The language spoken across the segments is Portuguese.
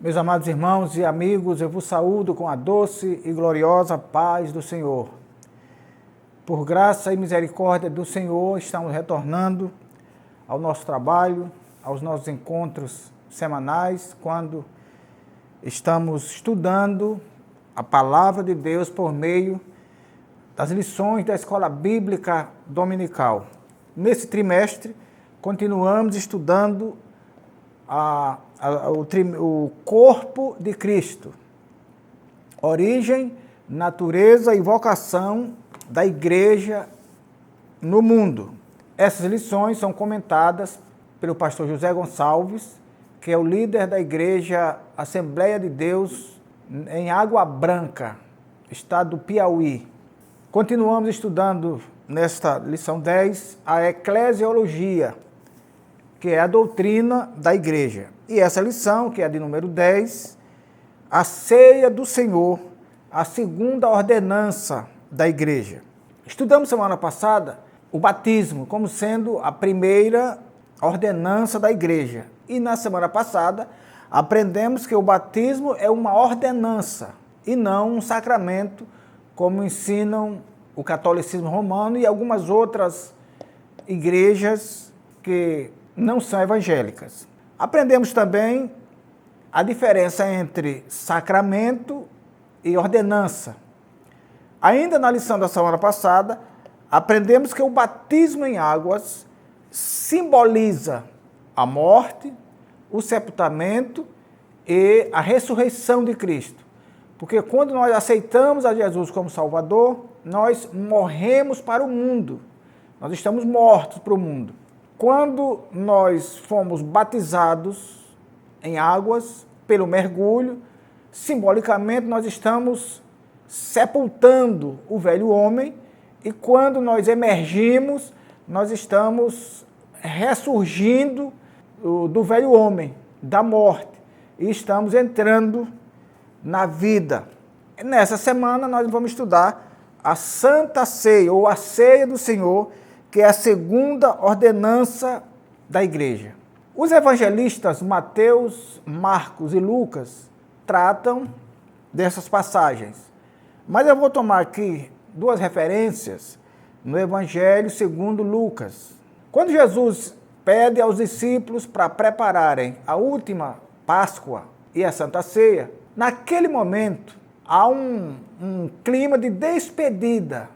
Meus amados irmãos e amigos, eu vos saúdo com a doce e gloriosa paz do Senhor. Por graça e misericórdia do Senhor, estamos retornando ao nosso trabalho, aos nossos encontros semanais, quando estamos estudando a Palavra de Deus por meio das lições da Escola Bíblica Dominical. Nesse trimestre, continuamos estudando o corpo de Cristo, origem, natureza e vocação da igreja no mundo. Essas lições são comentadas pelo pastor José Gonçalves, que é o líder da igreja Assembleia de Deus em Água Branca, estado do Piauí. Continuamos estudando nesta lição 10 a eclesiologia, que é a doutrina da igreja. E essa lição, que é a de número 10, a ceia do Senhor, a segunda ordenança da igreja. Estudamos semana passada o batismo como sendo a primeira ordenança da igreja. E na semana passada aprendemos que o batismo é uma ordenança e não um sacramento, como ensinam o catolicismo romano e algumas outras igrejas que não são evangélicas. Aprendemos também a diferença entre sacramento e ordenança. Ainda na lição da semana passada, aprendemos que o batismo em águas simboliza a morte, o sepultamento e a ressurreição de Cristo. Porque quando nós aceitamos a Jesus como Salvador, nós morremos para o mundo. Nós estamos mortos para o mundo. Quando nós fomos batizados em águas pelo mergulho, simbolicamente nós estamos sepultando o velho homem, e quando nós emergimos, nós estamos ressurgindo do velho homem, da morte, e estamos entrando na vida. Nessa semana nós vamos estudar a Santa Ceia, ou a Ceia do Senhor, que é a segunda ordenança da igreja. Os evangelistas Mateus, Marcos e Lucas tratam dessas passagens, mas eu vou tomar aqui duas referências no Evangelho segundo Lucas. Quando Jesus pede aos discípulos para prepararem a última Páscoa e a Santa Ceia, naquele momento há um clima de despedida.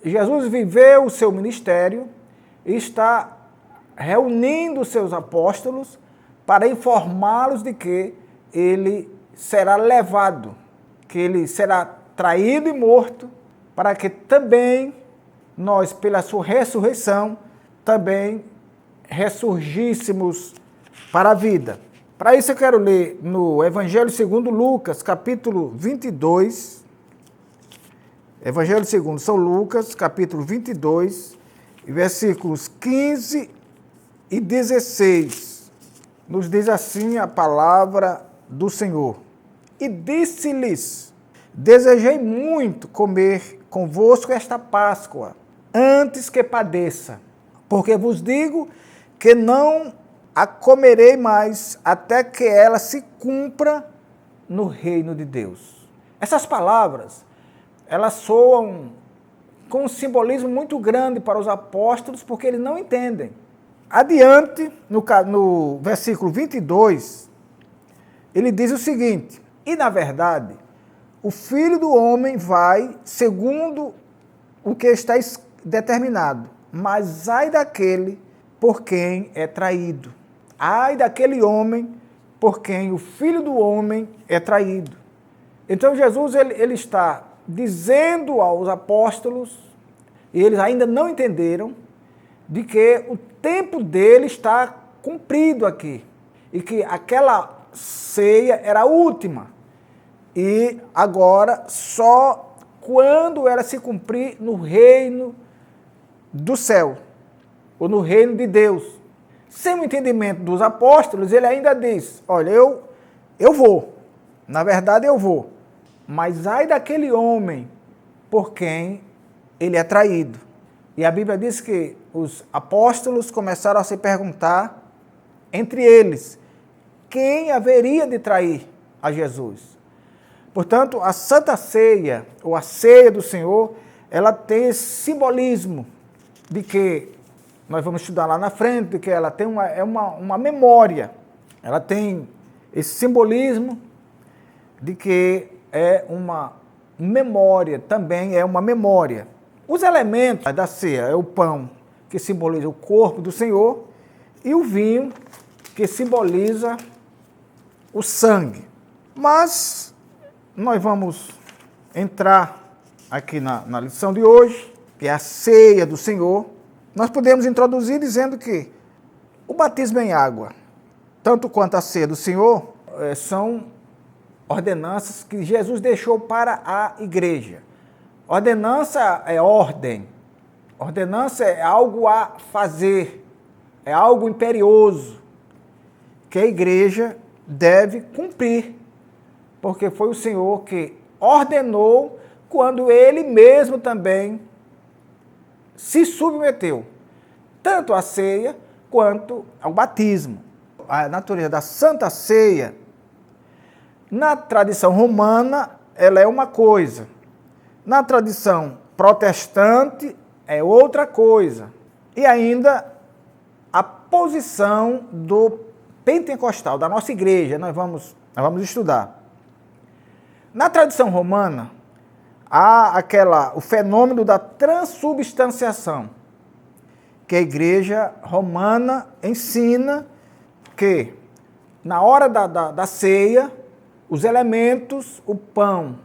Jesus viveu o seu ministério e está reunindo os seus apóstolos para informá-los de que ele será levado, que ele será traído e morto, para que também nós, pela sua ressurreição, também ressurgíssemos para a vida. Para isso eu quero ler no Evangelho segundo Lucas, capítulo 22, Evangelho segundo São Lucas, capítulo 22, versículos 15 e 16. Nos diz assim a palavra do Senhor. E disse-lhes: desejei muito comer convosco esta Páscoa, antes que padeça, porque vos digo que não a comerei mais, até que ela se cumpra no reino de Deus. Essas palavras, elas soam com um simbolismo muito grande para os apóstolos, porque eles não entendem. Adiante, no versículo 22, ele diz o seguinte: e na verdade, o Filho do Homem vai segundo o que está determinado, mas ai daquele por quem é traído. Ai daquele homem por quem o Filho do Homem é traído. Então Jesus ele está dizendo aos apóstolos, e eles ainda não entenderam, de que o tempo dele está cumprido aqui, e que aquela ceia era a última, e agora só quando ela se cumprir no reino do céu, ou no reino de Deus. Sem o entendimento dos apóstolos, ele ainda diz: olha, eu vou, na verdade eu vou, mas ai daquele homem por quem ele é traído. E a Bíblia diz que os apóstolos começaram a se perguntar entre eles: quem haveria de trair a Jesus. Portanto, a Santa Ceia, ou a Ceia do Senhor, ela tem esse simbolismo de que, nós vamos estudar lá na frente, de que ela tem uma memória, ela tem esse simbolismo de que é uma memória, também é uma memória. Os elementos da ceia é o pão, que simboliza o corpo do Senhor, e o vinho, que simboliza o sangue. Mas nós vamos entrar aqui na lição de hoje, que é a ceia do Senhor. Nós podemos introduzir dizendo que o batismo em água, tanto quanto a ceia do Senhor, são ordenanças que Jesus deixou para a igreja. Ordenança é ordem, ordenança é algo a fazer, é algo imperioso, que a igreja deve cumprir, porque foi o Senhor que ordenou quando Ele mesmo também se submeteu, tanto à ceia quanto ao batismo. A natureza da Santa Ceia, na tradição romana, ela é uma coisa. Na tradição protestante, é outra coisa. E ainda a posição do pentecostal, da nossa igreja, nós vamos estudar. Na tradição romana, há o fenômeno da transubstanciação, que a igreja romana ensina que, na hora da ceia, os elementos, o pão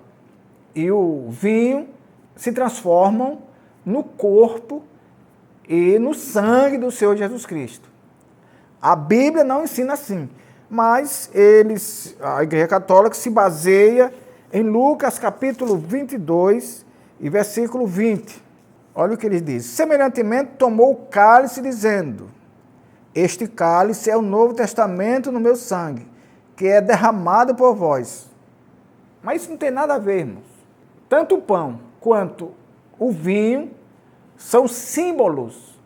e o vinho, se transformam no corpo e no sangue do Senhor Jesus Cristo. A Bíblia não ensina assim, mas a Igreja Católica se baseia em Lucas capítulo 22 e versículo 20. Olha o que ele diz. Semelhantemente tomou o cálice, dizendo: este cálice é o Novo Testamento no meu sangue, que é derramado por vós. Mas isso não tem nada a ver, irmãos. Tanto o pão quanto o vinho são símbolos.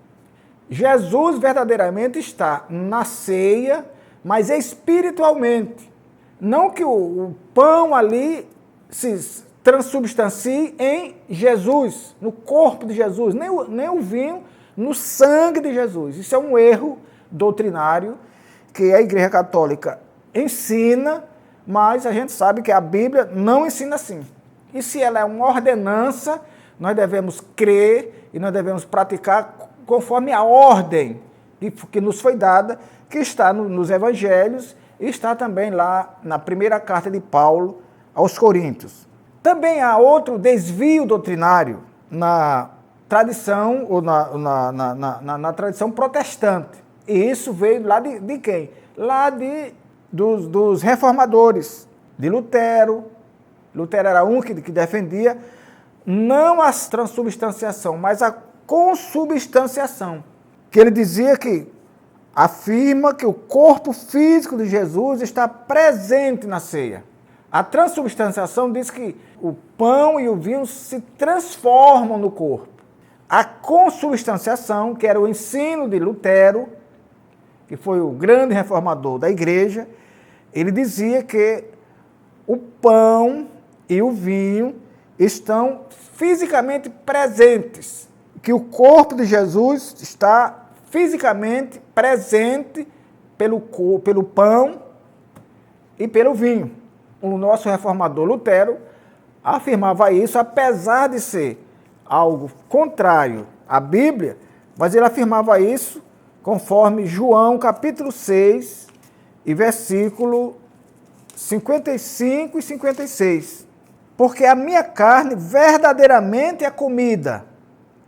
Jesus verdadeiramente está na ceia, mas espiritualmente. Não que o pão ali se transubstancie em Jesus, no corpo de Jesus, nem o vinho no sangue de Jesus. Isso é um erro doutrinário que a Igreja Católica ensina, mas a gente sabe que a Bíblia não ensina assim. E se ela é uma ordenança, nós devemos crer e nós devemos praticar conforme a ordem que nos foi dada, que está nos evangelhos e está também lá na primeira carta de Paulo aos Coríntios. Também há outro desvio doutrinário na tradição, ou na tradição protestante. E isso veio lá de quem? Lá dos reformadores, de Lutero. Lutero era um que defendia não a transubstanciação, mas a consubstanciação. Que ele dizia que afirma que o corpo físico de Jesus está presente na ceia. A transubstanciação diz que o pão e o vinho se transformam no corpo. A consubstanciação, que era o ensino de Lutero, que foi o grande reformador da igreja, ele dizia que o pão e o vinho estão fisicamente presentes, que o corpo de Jesus está fisicamente presente pelo pão e pelo vinho. O nosso reformador Lutero afirmava isso, apesar de ser algo contrário à Bíblia, mas ele afirmava isso conforme João capítulo 6 e versículo 55 e 56. Porque a minha carne verdadeiramente é comida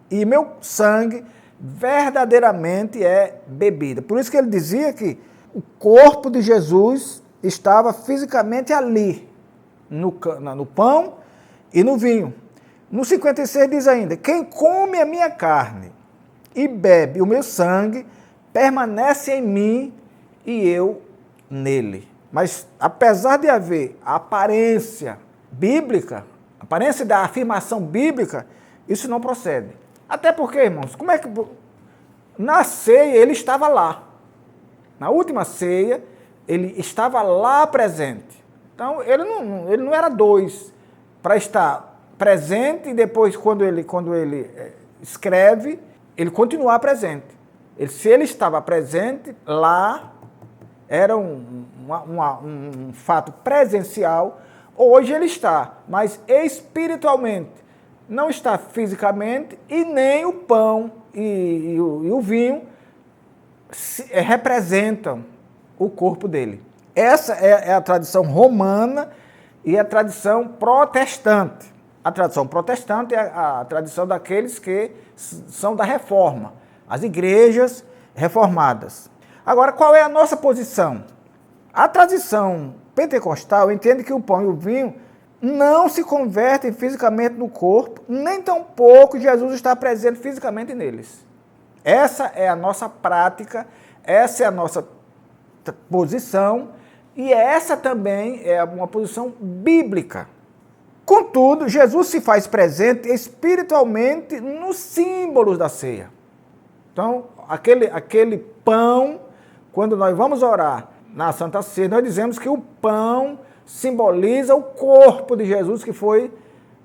e meu sangue verdadeiramente é bebida. Por isso que ele dizia que o corpo de Jesus estava fisicamente ali, no pão e no vinho. No 56 diz ainda: quem come a minha carne e bebe o meu sangue, permanece em mim e eu nele. Mas apesar de haver a aparência bíblica, a aparência da afirmação bíblica, isso não procede. Até porque, irmãos, como é que... Na ceia ele estava lá. Na última ceia, ele estava lá presente. Então, ele não era dois para estar presente e depois, quando ele escreve, ele continuar presente. Se ele estava presente, lá era um fato presencial, hoje ele está, mas espiritualmente. Não está fisicamente e nem o pão e o vinho representam o corpo dele. Essa é a tradição romana e a tradição protestante. A tradição protestante é a tradição daqueles que são da reforma, as igrejas reformadas. Agora, qual é a nossa posição? A tradição pentecostal entende que o pão e o vinho não se convertem fisicamente no corpo, nem tampouco Jesus está presente fisicamente neles. Essa é a nossa prática, essa é a nossa posição, e essa também é uma posição bíblica. Contudo, Jesus se faz presente espiritualmente nos símbolos da ceia. Então, aquele pão, quando nós vamos orar na Santa Ceia, nós dizemos que o pão simboliza o corpo de Jesus que foi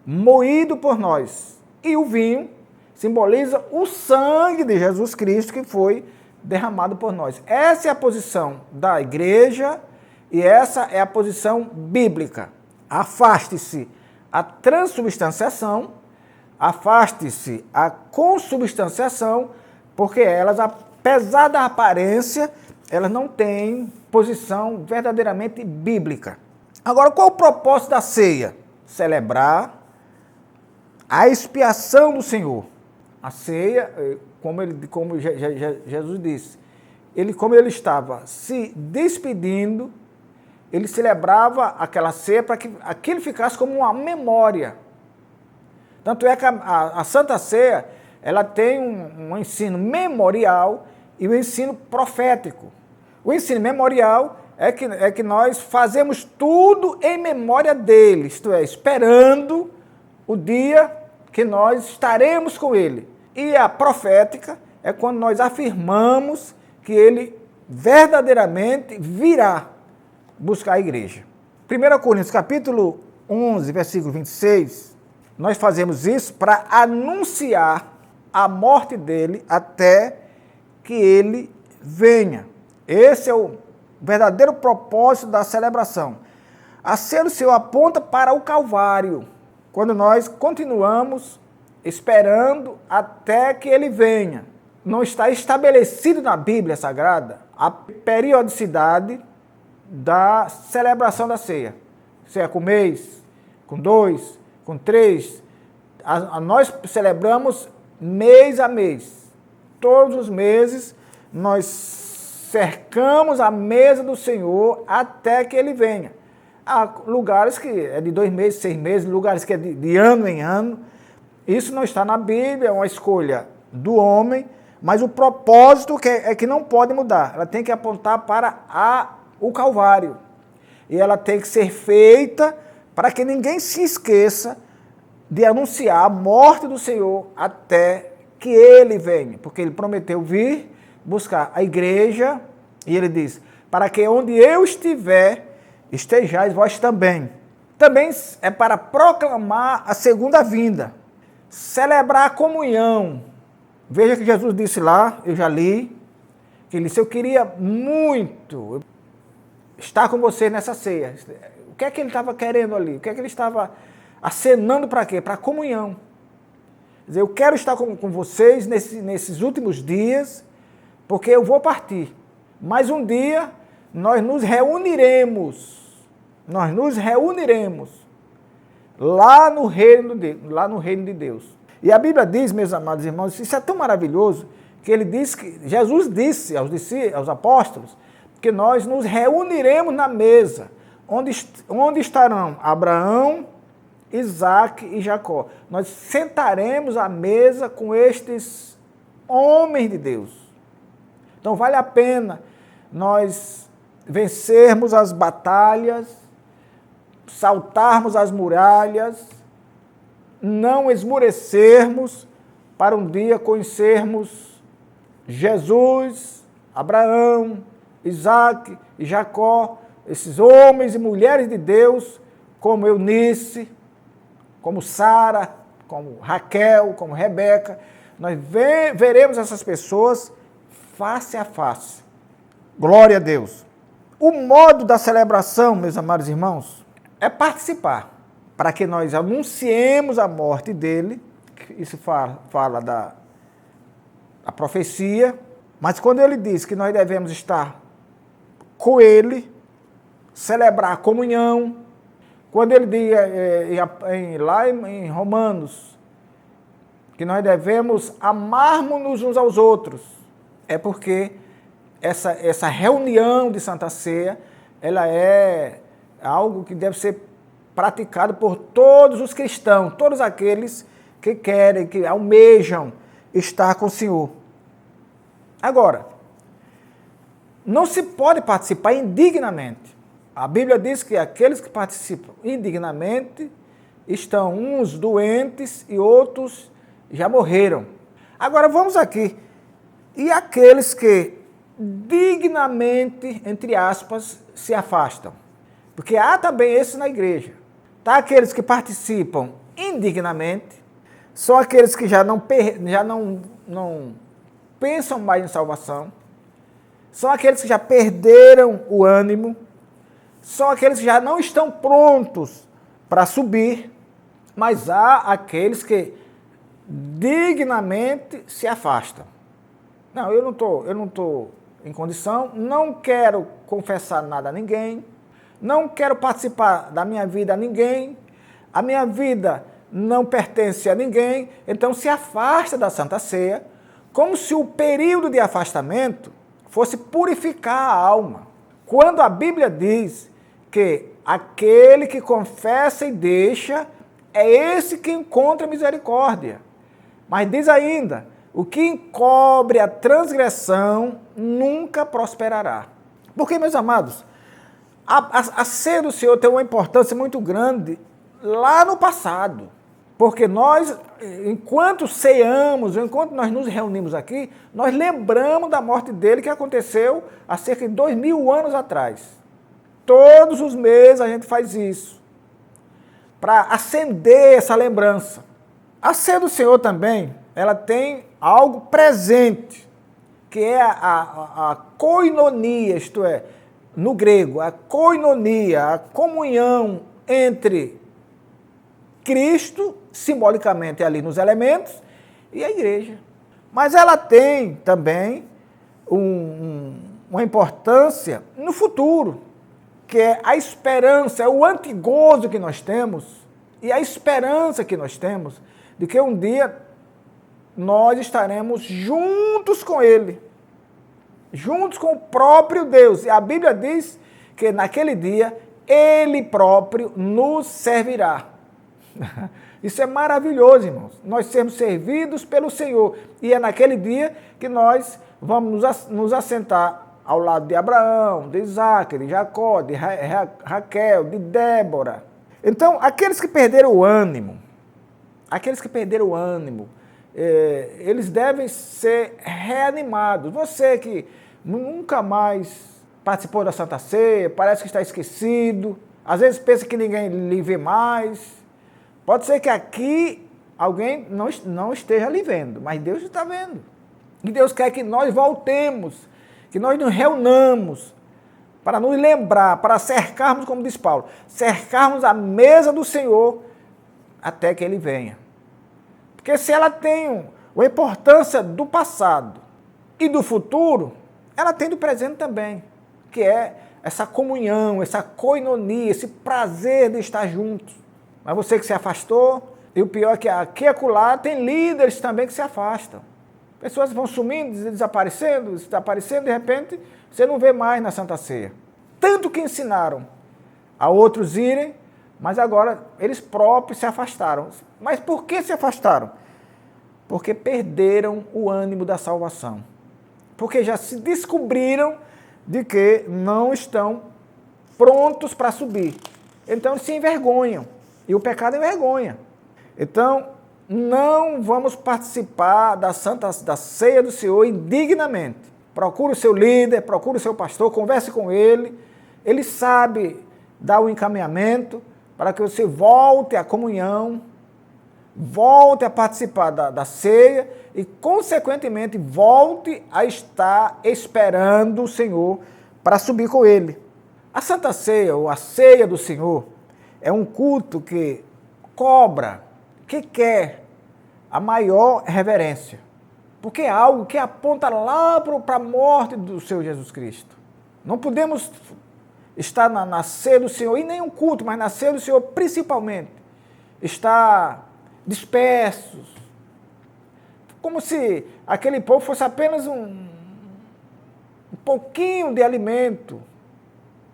moído por nós. E o vinho simboliza o sangue de Jesus Cristo que foi derramado por nós. Essa é a posição da igreja e essa é a posição bíblica. Afaste-se a transubstanciação, afaste-se a consubstanciação, porque elas, apesar da aparência, elas não têm posição verdadeiramente bíblica. Agora, qual o propósito da ceia? Celebrar a expiação do Senhor. A ceia, como Jesus disse, como ele estava se despedindo, ele celebrava aquela ceia para que aquilo ficasse como uma memória. Tanto é que a Santa Ceia, ela tem um ensino memorial e um ensino profético. O ensino memorial é que nós fazemos tudo em memória dele, isto é, esperando o dia que nós estaremos com ele. E a profética é quando nós afirmamos que ele verdadeiramente virá buscar a igreja. 1 Coríntios capítulo 11, versículo 26, nós fazemos isso para anunciar a morte dele até que ele venha. Esse é o verdadeiro propósito da celebração. A ceia do Senhor aponta para o Calvário, quando nós continuamos esperando até que ele venha. Não está estabelecido na Bíblia Sagrada a periodicidade da celebração da ceia. Se é com mês, com 2, com 3. Nós celebramos mês a mês. Todos os meses nós cercamos a mesa do Senhor até que ele venha. Há lugares que é de 2 meses, 6 meses, lugares que é de ano em ano. Isso não está na Bíblia, é uma escolha do homem, mas o propósito é que não pode mudar. Ela tem que apontar para o Calvário. E ela tem que ser feita para que ninguém se esqueça de anunciar a morte do Senhor até que ele venha. Porque ele prometeu vir buscar a igreja, e ele diz, para que onde eu estiver, estejais vós também. Também é para proclamar a segunda vinda, celebrar a comunhão. Veja que Jesus disse lá, eu já li, que ele disse, eu queria muito estar com você nessa ceia. O que é que ele estava querendo ali? O que é que ele estava acenando para quê? Para a comunhão. Quer dizer, eu quero estar com vocês nesses últimos dias, porque eu vou partir. Mas um dia nós nos reuniremos. Nós nos reuniremos lá no reino de Deus. E a Bíblia diz, meus amados irmãos, isso é tão maravilhoso, que Jesus disse aos apóstolos, que nós nos reuniremos na mesa, onde estarão Abraão, Isaac e Jacó. Nós sentaremos à mesa com estes homens de Deus. Então vale a pena nós vencermos as batalhas, saltarmos as muralhas, não esmorecermos para um dia conhecermos Jesus, Abraão, Isaac e Jacó, esses homens e mulheres de Deus, como Eunice, como Sara, como Raquel, como Rebeca, nós veremos essas pessoas face a face. Glória a Deus. O modo da celebração, meus amados irmãos, é participar, para que nós anunciemos a morte dele. Isso fala da profecia, mas quando ele diz que nós devemos estar com ele, celebrar a comunhão, quando ele diz lá em Romanos, que nós devemos amarmos-nos uns aos outros, é porque essa reunião de Santa Ceia, ela é algo que deve ser praticado por todos os cristãos, todos aqueles que querem, que almejam estar com o Senhor. Agora, não se pode participar indignamente. A Bíblia diz que aqueles que participam indignamente estão uns doentes e outros já morreram. Agora vamos aqui. E aqueles que dignamente, entre aspas, se afastam? Porque há também esses na igreja. Tá aqueles que participam indignamente, são aqueles que já não pensam mais em salvação, são aqueles que já perderam o ânimo, são aqueles que já não estão prontos para subir, mas há aqueles que dignamente se afastam. Não, eu não estou em condição, não quero confessar nada a ninguém, não quero participar da minha vida a ninguém, a minha vida não pertence a ninguém, então se afasta da Santa Ceia, como se o período de afastamento fosse purificar a alma. Quando a Bíblia diz que aquele que confessa e deixa, é esse que encontra misericórdia. Mas diz ainda, o que encobre a transgressão nunca prosperará. Porque, meus amados, a ceia do Senhor tem uma importância muito grande lá no passado. Porque nós, enquanto ceamos, enquanto nós nos reunimos aqui, nós lembramos da morte dele que aconteceu há cerca de 2000 anos atrás. Todos os meses a gente faz isso, para acender essa lembrança. A ceia do Senhor também, ela tem algo presente, que é a koinonia, isto é, no grego, a koinonia, a comunhão entre Cristo, simbolicamente ali nos elementos, e a igreja. Mas ela tem também uma importância no futuro, que é a esperança, é o antigozo que nós temos, e a esperança que nós temos de que um dia nós estaremos juntos com Ele, juntos com o próprio Deus. E a Bíblia diz que naquele dia Ele próprio nos servirá. Isso é maravilhoso, irmãos. Nós sermos servidos pelo Senhor. E é naquele dia que nós vamos nos assentar ao lado de Abraão, de Isaac, de Jacó, de Raquel, de Débora. Então, aqueles que perderam o ânimo, eles devem ser reanimados. Você que nunca mais participou da Santa Ceia, parece que está esquecido, às vezes pensa que ninguém lhe vê mais. Pode ser que aqui alguém não esteja lhe vendo, mas Deus está vendo. E Deus quer que nós voltemos, que nós nos reunamos para nos lembrar, para cercarmos, como diz Paulo, cercarmos a mesa do Senhor até que Ele venha. Porque se ela tem a importância do passado e do futuro, ela tem do presente também, que é essa comunhão, essa koinonia, esse prazer de estar juntos. Mas você que se afastou, e o pior é que aqui e acolá tem líderes também que se afastam. Pessoas vão sumindo, desaparecendo, de repente você não vê mais na Santa Ceia. Tanto que ensinaram a outros irem, mas agora eles próprios se afastaram. Mas por que se afastaram? Porque perderam o ânimo da salvação. Porque já se descobriram de que não estão prontos para subir. Então eles se envergonham. E o pecado envergonha. Então, não vamos participar da ceia do Senhor indignamente. Procure o seu líder, procure o seu pastor, converse com ele. Ele sabe dar o encaminhamento para que você volte à comunhão, volte a participar da ceia e, consequentemente, volte a estar esperando o Senhor para subir com Ele. A Santa Ceia, ou a Ceia do Senhor, é um culto que cobra, que quer a maior reverência, porque é algo que aponta lá para a morte do Senhor Jesus Cristo. Não podemos estar na ceia do Senhor, e nenhum culto, mas na ceia do Senhor principalmente, estar dispersos, como se aquele povo fosse apenas um pouquinho de alimento,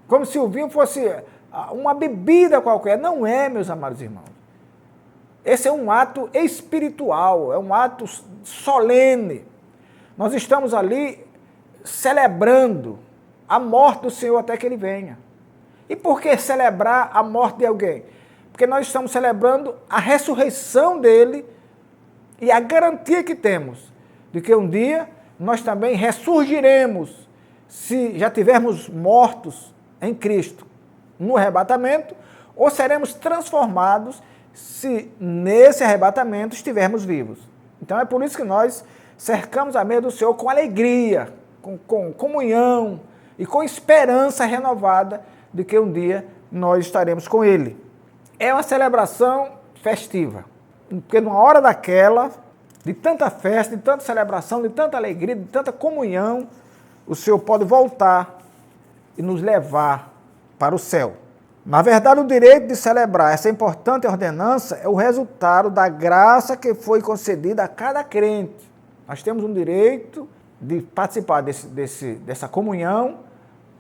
como se o vinho fosse uma bebida qualquer. Não é, meus amados irmãos. Esse é um ato espiritual, é um ato solene. Nós estamos ali celebrando a morte do Senhor até que Ele venha. E por que celebrar a morte de alguém? Porque nós estamos celebrando a ressurreição dele e a garantia que temos de que um dia nós também ressurgiremos, se já tivermos mortos em Cristo no arrebatamento, ou seremos transformados se nesse arrebatamento estivermos vivos. Então é por isso que nós cercamos a mesa do Senhor com alegria, com comunhão e com esperança renovada de que um dia nós estaremos com Ele. É uma celebração festiva, porque numa hora daquela, de tanta festa, de tanta celebração, de tanta alegria, de tanta comunhão, o Senhor pode voltar e nos levar para o céu. Na verdade, o direito de celebrar essa importante ordenança é o resultado da graça que foi concedida a cada crente. Nós temos um direito de participar dessa comunhão,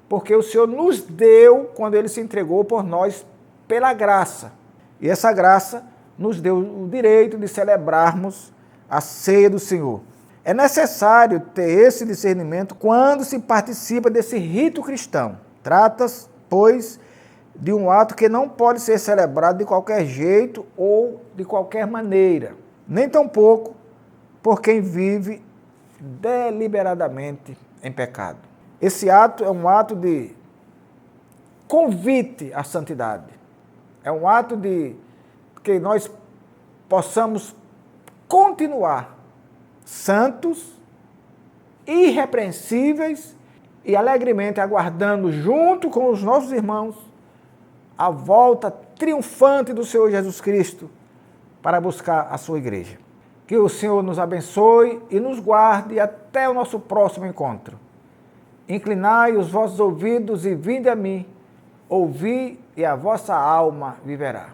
porque o Senhor nos deu quando Ele se entregou por nós pela graça. E essa graça nos deu o direito de celebrarmos a ceia do Senhor. É necessário ter esse discernimento quando se participa desse rito cristão. Trata-se, pois, de um ato que não pode ser celebrado de qualquer jeito ou de qualquer maneira, nem tampouco por quem vive deliberadamente em pecado. Esse ato é um ato de convite à santidade. É um ato de que nós possamos continuar santos, irrepreensíveis e alegremente aguardando junto com os nossos irmãos a volta triunfante do Senhor Jesus Cristo para buscar a sua igreja. Que o Senhor nos abençoe e nos guarde até o nosso próximo encontro. Inclinai os vossos ouvidos e vinde a mim, ouvi e a vossa alma viverá.